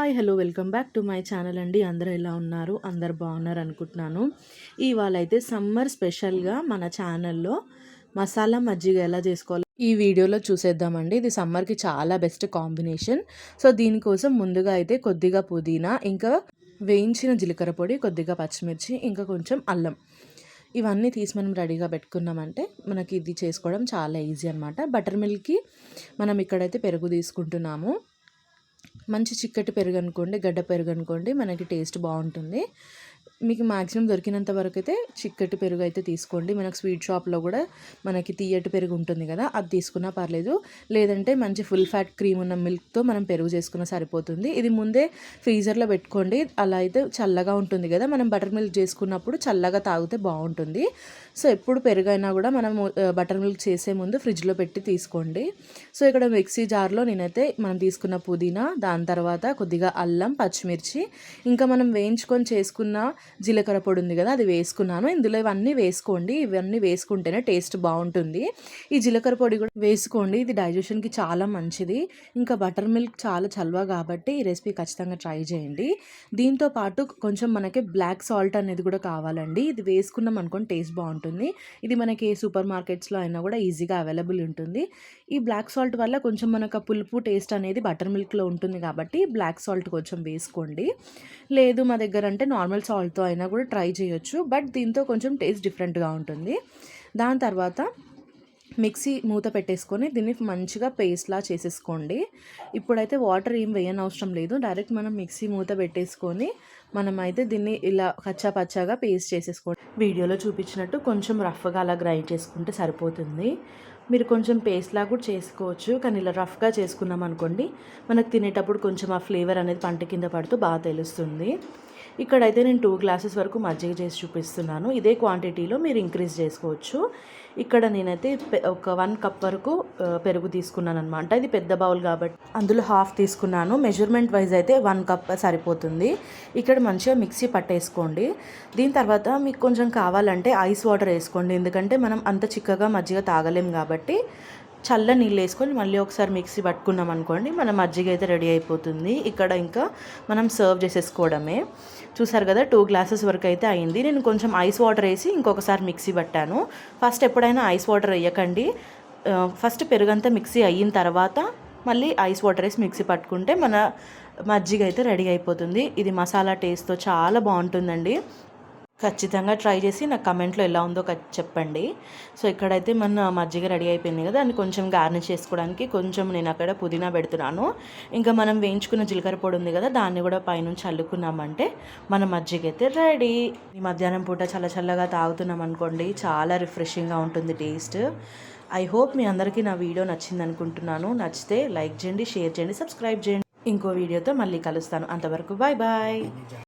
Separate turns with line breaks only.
Hi hello welcome back to my channel అండి. అందరూ ఎలా ఉన్నారు? అందరు బాగున్నారు అనుకుంటున్నాను. ఇవాళ అయితే సమ్మర్ స్పెషల్గా మన ఛానల్లో మసాలా మజ్జిగ ఎలా చేసుకోవాలో ఈ వీడియోలో చూసేద్దామండి. ఇది సమ్మర్కి చాలా బెస్ట్ కాంబినేషన్. సో దీనికోసం ముందుగా అయితే కొద్దిగా పుదీనా, ఇంకా వేయించిన జీలకర్ర పొడి, కొద్దిగా పచ్చిమిర్చి, ఇంకా కొంచెం అల్లం, ఇవన్నీ తీసి మనం రెడీగా పెట్టుకున్నామంటే మనకి ఇది చేసుకోవడం చాలా ఈజీ అనమాట. బటర్ మిల్క్కి మనం ఇక్కడైతే పెరుగు తీసుకుంటున్నాము. మంచి చిక్కటి పెరుగు అనుకోండి, గడ్డ పెరుగు అనుకోండి, మనకి టేస్ట్ బాగుంటుంది. మీకు మ్యాక్సిమం దొరికినంత వరకు అయితే చిక్కటి పెరుగు అయితే తీసుకోండి. మనకు స్వీట్ షాప్లో కూడా మనకి తీయటి పెరుగు ఉంటుంది కదా, అది తీసుకున్నా పర్లేదు. లేదంటే మంచి ఫుల్ ఫ్యాట్ క్రీమ్ ఉన్న మిల్క్తో మనం పెరుగు చేసుకున్నా సరిపోతుంది. ఇది ముందే ఫ్రీజర్లో పెట్టుకోండి, అలా అయితే చల్లగా ఉంటుంది కదా, మనం బటర్ మిల్క్ చేసుకున్నప్పుడు చల్లగా తాగితే బాగుంటుంది. సో ఎప్పుడు పెరుగైనా కూడా మనం బటర్ మిల్క్ చేసే ముందు ఫ్రిడ్జ్లో పెట్టి తీసుకోండి. సో ఇక్కడ మిక్సీ జార్లో నేనైతే మనం తీసుకున్న పుదీనా, దాని తర్వాత కొద్దిగా అల్లం, పచ్చిమిర్చి, ఇంకా మనం వేయించుకొని చేసుకున్న జీలకర్ర పొడి ఉంది కదా, అది వేసుకున్నాను. ఇందులో ఇవన్నీ వేసుకోండి, ఇవన్నీ వేసుకుంటేనే టేస్ట్ బాగుంటుంది. ఈ జీలకర్ర పొడి కూడా వేసుకోండి, ఇది డైజెషన్కి చాలా మంచిది. ఇంకా బటర్ మిల్క్ చాలా చల్వ కాబట్టి ఈ రెసిపీ ఖచ్చితంగా ట్రై చేయండి. దీంతో పాటు కొంచెం మనకి బ్లాక్ సాల్ట్ అనేది కూడా కావాలండి. ఇది వేసుకున్నాం అనుకోండి టేస్ట్ బాగుంటుంది. ఇది మనకి సూపర్ మార్కెట్స్లో అయినా కూడా ఈజీగా అవైలబుల్ ఉంటుంది. ఈ బ్లాక్ సాల్ట్ వల్ల కొంచెం మనకు ఆ పులుపు టేస్ట్ అనేది బటర్ మిల్క్లో ఉంటుంది కాబట్టి బ్లాక్ సాల్ట్ కొంచెం వేసుకోండి. లేదు మా దగ్గర అంటే నార్మల్ సాల్ట్తో అయినా కూడా ట్రై చేయొచ్చు, బట్ దీంతో కొంచెం టేస్ట్ డిఫరెంట్గా ఉంటుంది. దాని తర్వాత మిక్సీ మూత పెట్టేసుకొని దీన్ని మంచిగా పేస్ట్లా చేసేసుకోండి. ఇప్పుడైతే వాటర్ ఏం వేయనవసరం లేదు, డైరెక్ట్ మనం మిక్సీ మూత పెట్టేసుకొని మనమైతే దీన్ని ఇలా కచ్చా పచ్చాగా పేస్ట్ చేసేసుకోండి. వీడియోలో చూపించినట్టు కొంచెం రఫ్గా అలా గ్రైండ్ చేసుకుంటే సరిపోతుంది. మీరు కొంచెం పేస్ట్లా కూడా చేసుకోవచ్చు, కానీ ఇలా రఫ్గా చేసుకున్నాం అనుకోండి మనకు తినేటప్పుడు కొంచెం ఆ ఫ్లేవర్ అనేది పంట కింద పడుతూ బాగా తెలుస్తుంది. ఇక్కడైతే నేను 2 గ్లాసెస్ వరకు మజ్జిగ చేసి చూపిస్తున్నాను. ఇదే క్వాంటిటీలో మీరు ఇంక్రీజ్ చేసుకోవచ్చు. ఇక్కడ నేనైతే ఒక 1 కప్ వరకు పెరుగు తీసుకున్నాను అనమాట. ఇది పెద్ద బౌల్ కాబట్టి అందులో హాఫ్ తీసుకున్నాను. మెజర్మెంట్ వైజ్ అయితే 1 కప్ సరిపోతుంది. ఇక్కడ మంచిగా మిక్సీ పట్టేసుకోండి. దీని తర్వాత మీకు కొంచెం కావాలంటే ఐస్ వాటర్ వేసుకోండి, ఎందుకంటే మనం అంత చిక్కగా మజ్జిగ తాగలేం కాబట్టి చల్ల నీళ్ళు వేసుకొని మళ్ళీ ఒకసారి మిక్సీ పట్టుకున్నాం అనుకోండి మన మజ్జిగ అయితే రెడీ అయిపోతుంది. ఇక్కడ ఇంకా మనం సర్వ్ చేసేసుకోవడమే. చూసారు కదా 2 గ్లాసెస్ వరకు అయితే అయింది. నేను కొంచెం ఐస్ వాటర్ వేసి ఇంకొకసారి మిక్సీ పట్టాను. ఫస్ట్ ఎప్పుడైనా ఐస్ వాటర్ వేయకండి, ఫస్ట్ పెరుగంతా మిక్సీ అయిన తర్వాత మళ్ళీ ఐస్ వాటర్ వేసి మిక్సీ పట్టుకుంటే మన మజ్జిగ అయితే రెడీ అయిపోతుంది. ఇది మసాలా టేస్ట్తో చాలా బాగుంటుందండి. ఖచ్చితంగా ట్రై చేసి నాకు కమెంట్లో ఎలా ఉందో చెప్పండి. సో ఇక్కడైతే మన మజ్జిగ రెడీ అయిపోయింది కదా, దాన్ని కొంచెం గార్నిష్ చేసుకోవడానికి కొంచెం నేను అక్కడ పుదీనా పెడుతున్నాను. ఇంకా మనం వేయించుకున్న జీలకర్ర పొడి ఉంది కదా, దాన్ని కూడా పైనుంచి చల్లుకున్నామంటే మన మజ్జిగ అయితే రెడీ. ఈ మధ్యాహ్నం పూట చల్ల చల్లగా తాగుతున్నాం అనుకోండి, చాలా రిఫ్రెషింగ్గా ఉంటుంది టేస్ట్. ఐ హోప్ మీ అందరికీ నా వీడియో నచ్చింది అనుకుంటున్నాను. నచ్చితే లైక్ చేయండి, షేర్ చేయండి, సబ్స్క్రైబ్ చేయండి. ఇంకో వీడియోతో మళ్ళీ కలుస్తాను. అంతవరకు బాయ్ బాయ్.